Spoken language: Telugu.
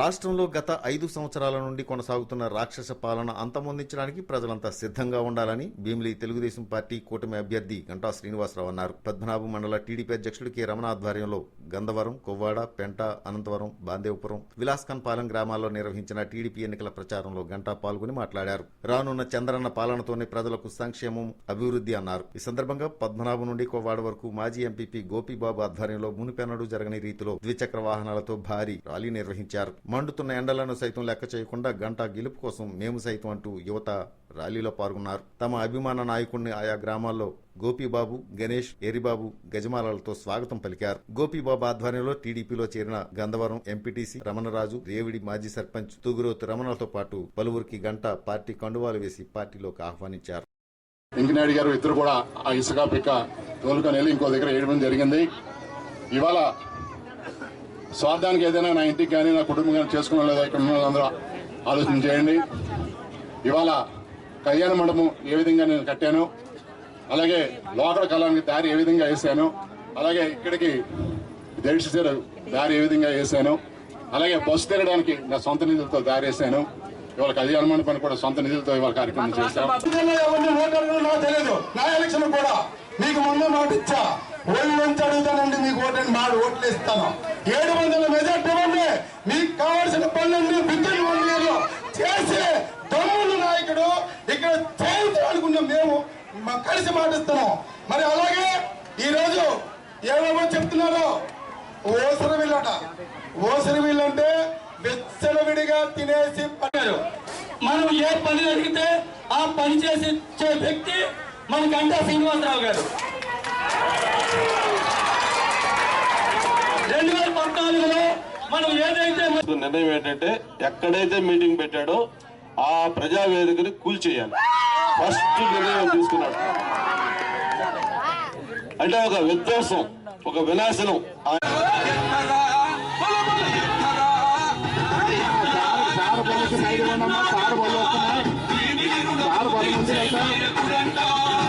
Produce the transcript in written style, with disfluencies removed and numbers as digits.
రాష్ట్రంలో గత 5 సంవత్సరాల నుండి కొనసాగుతున్న రాక్షస పాలన అంతమొందించడానికి ప్రజలంతా సిద్ధంగా ఉండాలని భీమిలి తెలుగుదేశం పార్టీ కూటమి అభ్యర్థి గంటా శ్రీనివాసరావు అన్నారు. పద్మనాభం మండల టీడీపీ అధ్యక్షుడు కె రమణ ఆధ్వర్యంలో గంధవరం, కొవ్వాడ, పెంట, అనంతవరం, బాందేవపురం, విలాస్ఖాన్ పాలెం గ్రామాల్లో నిర్వహించిన టీడీపీ ఎన్నికల ప్రచారంలో గంటా పాల్గొని మాట్లాడారు. రానున్న చంద్రన్న పాలనతోనే ప్రజలకు సంక్షేమం, అభివృద్ధి అన్నారు. ఈ సందర్భంగా పద్మనాభం నుండి కొవ్వాడ వరకు మాజీ ఎంపీపీ గోపీబాబు ఆధ్వర్యంలో మునిపెన్నడూ జరగని రీతిలో ద్విచక్ర వాహనాలతో భారీ ర్యాలీ నిర్వహించారు. మండుతున్న ఎండలను సైతం లెక్క చేయకుండా గంటా గెలుపు కోసం మేము సైతం అంటూ యువత ర్యాలీలో పాల్గొన్నారు. తమ అభిమాన నాయకుడిని ఆయా గ్రామాల్లో గోపీబాబు, గణేష్, ఎరిబాబు గజమాలలతో స్వాగతం పలికారు. గోపీబాబు ఆధ్వర్యంలో టీడీపీలో చేరిన గంధవరం ఎంపీటీసీ రమణరాజు, రేవిడి మాజీ సర్పంచ్ తుగురోతు రమణలతో పాటు పలువురికి గంటా పార్టీ కండువాలు వేసి పార్టీలోకి ఆహ్వానించారు. వెంకనాయుడు గారు ఇద్దరు కూడా ఆ ఇసుక పిక్క తోలుకొని వెళ్ళి ఇంకో దగ్గర వేయడం జరిగింది. ఇవాళ స్వార్థానికి ఏదైనా నా ఇంటికి కానీ నా కుటుంబం కానీ చేసుకున్నా లేదా ఇక్కడ ఉన్న అందరూ ఆలోచన చేయండి. ఇవాళ కళ్యాణ మండపం ఏ విధంగా నేను కట్టాను, అలాగే లోకల్ కళానికి దారి ఏ విధంగా వేసాను, అలాగే ఇక్కడికి దేశ దారి ఏ విధంగా వేసాను, అలాగే బస్సు తిరగడానికి నా సొంత నిధులతో దారి వేసాను. ఇవాళ కళ్యాణ మండపాన్ని కూడా సొంత నిధులతో ఇవాళ కార్యక్రమం చేశాను. తెలియదు నా ఎలక్షన్ కూడా మీకు ముందు మాట ఇచ్చా, ఓళ్ళు నుంచి అడుగుతానండి, మీకు ఓట్లు ఇస్తాను. 700 మెజార్టీ ఇవ్వండి, మీకు కావాల్సిన పనులన్నీ విద్యుత్ మండలిలో చేసి తమ్ముడు నాయకుడు ఇక్కడ చేయించాలనుకున్నాం. మేము కలిసి మాటిస్తున్నాం. మరి అలాగే ఈ రోజు ఏమేమో చెప్తున్నారు, ఓసరి వీళ్ళట. ఓసరి వీళ్ళంటే విచ్చలవిడిగా తినేసి పన్నారు. మనం ఏ పని అడిగితే ఆ పని చేసే వ్యక్తి మన గంటా శ్రీనివాసరావు గారు. 2014లో మనం ఏదైతే నిర్ణయం ఏంటంటే ఎక్కడైతే మీటింగ్ పెట్టాడో ఆ ప్రజావేదికని కూల్చేయాలి. ఫస్ట్ నిర్ణయం తీసుకున్నాడు. అంటే ఒక విధ్వంసం, ఒక వినాశనం. సార్